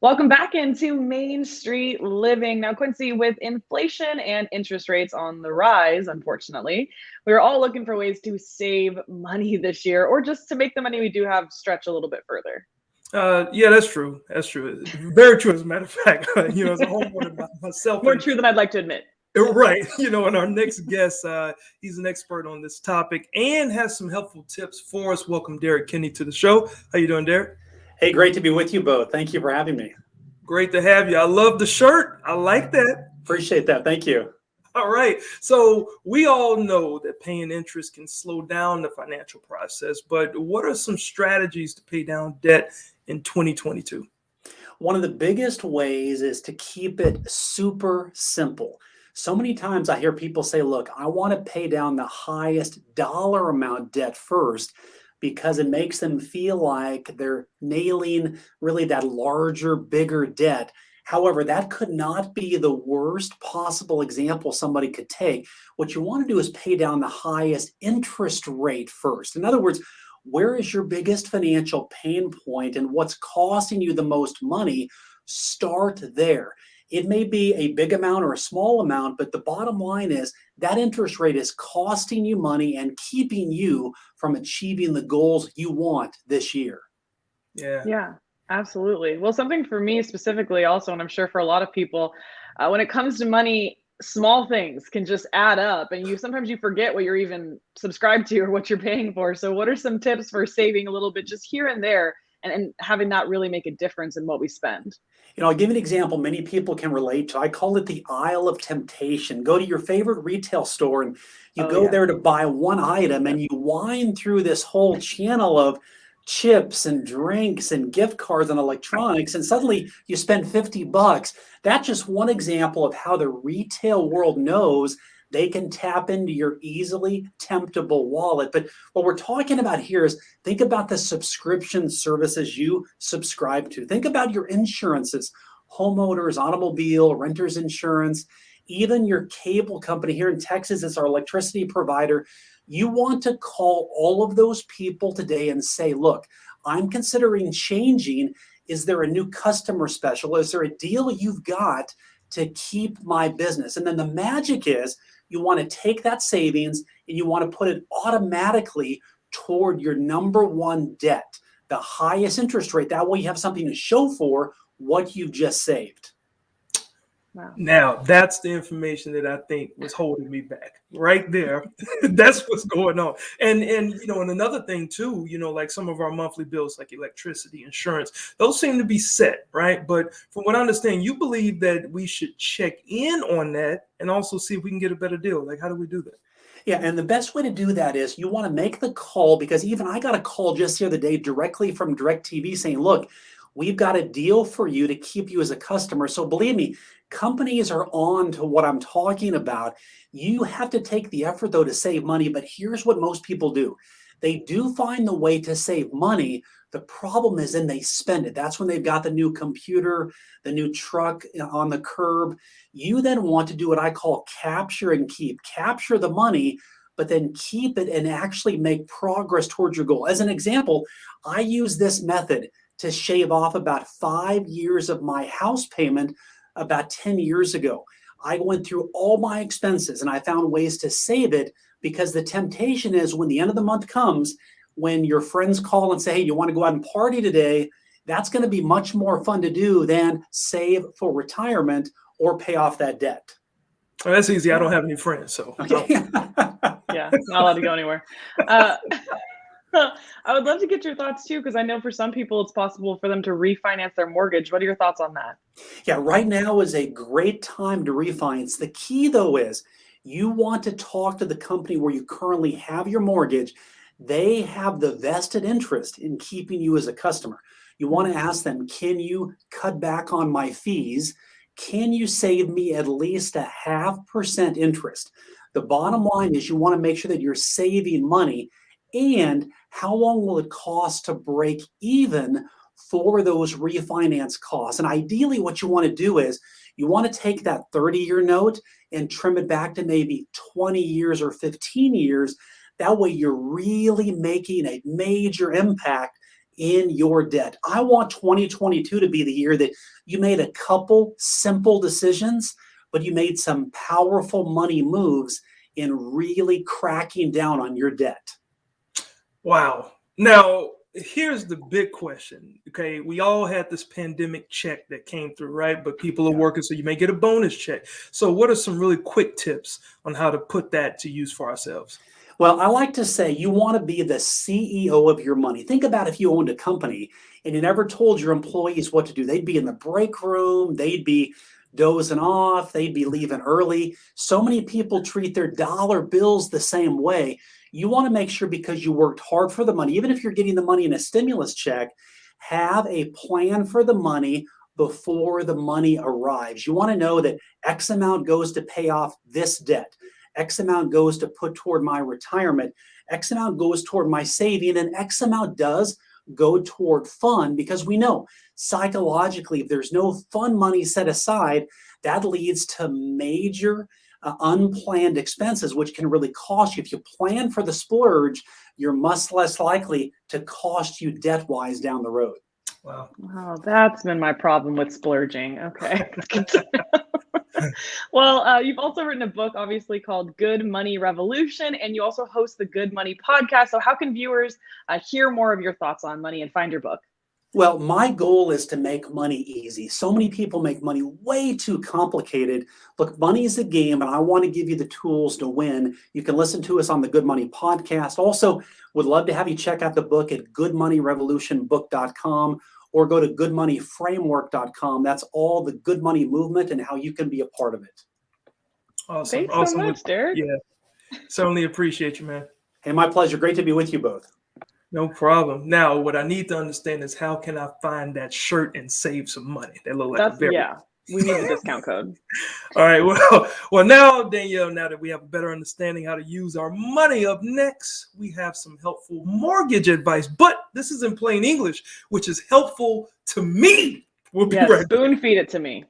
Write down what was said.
Welcome back into Main Street Living. Now, Quincy, with inflation and interest rates on the rise, unfortunately, we're all looking for ways to save money this year or just to make the money we do have stretch a little bit further. Yeah, that's true. That's true. Very true. As a matter of fact, as a homeowner myself, More and true than I'd like to admit. right, and our next guest, he's an expert on this topic and has some helpful tips for us. Welcome, Derrick Kinney, to the show. How you doing, Derrick? Hey, great to be with you both. Thank you for having me. Great to have you. I love the shirt. I like that. Appreciate that. Thank you. All right. So we all know that paying interest can slow down the financial process, but what are some strategies to pay down debt in 2022? One of the biggest ways is to keep it super simple. So many times I hear people say, look, I want to pay down the highest dollar amount debt first because it makes them feel like they're nailing really that larger, bigger debt. However, that could not be the worst possible example somebody could take. What you want to do is pay down the highest interest rate first. In other words, where is your biggest financial pain point and what's costing you the most money? Start there. It may be a big amount or a small amount, but the bottom line is that interest rate is costing you money and keeping you from achieving the goals you want this year. Yeah, absolutely. Well, something for me specifically also, and I'm sure for a lot of people, when it comes to money, small things can just add up and sometimes you forget what you're even subscribed to or what you're paying for. So what are some tips for saving a little bit just here and there and having that really make a difference in what we spend? I'll give you an example many people can relate to. I call it the aisle of temptation. Go to your favorite retail store and you go there to buy one item and you wind through this whole channel of chips and drinks and gift cards and electronics, and suddenly you spend $50. That's just one example of how the retail world knows they can tap into your easily temptable wallet. But what we're talking about here is think about the subscription services you subscribe to. Think about your insurances, homeowners, automobile, renters insurance, even your cable company here in Texas is our electricity provider. You want to call all of those people today and say, look, I'm considering changing. Is there a new customer special? Is there a deal you've got to keep my business? And then the magic is you want to take that savings and you want to put it automatically toward your number one debt, the highest interest rate. That way you have something to show for what you've just saved. Wow. Now, that's the information that I think was holding me back right there. That's what's going on. And another thing too, like some of our monthly bills, like electricity, insurance, those seem to be set, right? But from what I understand, you believe that we should check in on that and also see if we can get a better deal. Like, how do we do that? Yeah, and the best way to do that is you want to make the call, because even I got a call just the other day directly from DirecTV saying, look, we've got a deal for you to keep you as a customer. So believe me, companies are on to what I'm talking about. You have to take the effort, though, to save money. But here's what most people do. They do find the way to save money. The problem is then they spend it. That's when they've got the new computer, the new truck on the curb. You then want to do what I call capture and keep. Capture the money, but then keep it and actually make progress towards your goal. As an example, I use this method to shave off about 5 years of my house payment about 10 years ago. I went through all my expenses and I found ways to save it, because the temptation is when the end of the month comes, when your friends call and say, hey, you want to go out and party today? That's going to be much more fun to do than save for retirement or pay off that debt. Oh, that's easy. I don't have any friends, so. Okay. Yeah, not allowed to go anywhere. I would love to get your thoughts too, because I know for some people it's possible for them to refinance their mortgage. What are your thoughts on that? Yeah, right now is a great time to refinance. The key, though, is you want to talk to the company where you currently have your mortgage. They have the vested interest in keeping you as a customer. You want to ask them, can you cut back on my fees? Can you save me at least 0.5% interest? The bottom line is you want to make sure that you're saving money. And how long will it cost to break even for those refinance costs? And ideally, what you want to do is you want to take that 30-year note and trim it back to maybe 20 years or 15 years. That way, you're really making a major impact in your debt. I want 2022 to be the year that you made a couple simple decisions, but you made some powerful money moves in really cracking down on your debt. Wow. Now, here's the big question. Okay, we all had this pandemic check that came through, right? But people are working, so you may get a bonus check. So what are some really quick tips on how to put that to use for ourselves? Well, I like to say you want to be the CEO of your money. Think about if you owned a company and you never told your employees what to do. They'd be in the break room, they'd be dozing off, they'd be leaving early. So many people treat their dollar bills the same way. You want to make sure, because you worked hard for the money, even if you're getting the money in a stimulus check, have a plan for the money before the money arrives. You want to know that X amount goes to pay off this debt. X amount goes to put toward my retirement, X amount goes toward my saving, and X amount does go toward fun, because we know psychologically, if there's no fun money set aside, that leads to major unplanned expenses, which can really cost you. If you plan for the splurge, you're much less likely to cost you debt-wise down the road. Wow. Wow, that's been my problem with splurging. Okay. Well, you've also written a book, obviously, called Good Money Revolution, and you also host the Good Money podcast. So how can viewers hear more of your thoughts on money and find your book? Well, my goal is to make money easy. So many people make money way too complicated. Look, money is a game, and I want to give you the tools to win. You can listen to us on the Good Money podcast. Also, would love to have you check out the book at goodmoneyrevolutionbook.com, or go to goodmoneyframework.com. That's all the good money movement and how you can be a part of it. Awesome. Thanks awesome. so much, Derrick. Yeah. Certainly appreciate you, man. Hey, my pleasure. Great to be with you both. No problem. Now, what I need to understand is, how can I find that shirt and save some money? That look like a very... Yeah. We need the discount code. All right. Well, now, Danielle, now that we have a better understanding how to use our money, up next, we have some helpful mortgage advice. But this is in plain English, which is helpful to me. We'll be right back. Spoon feed it to me.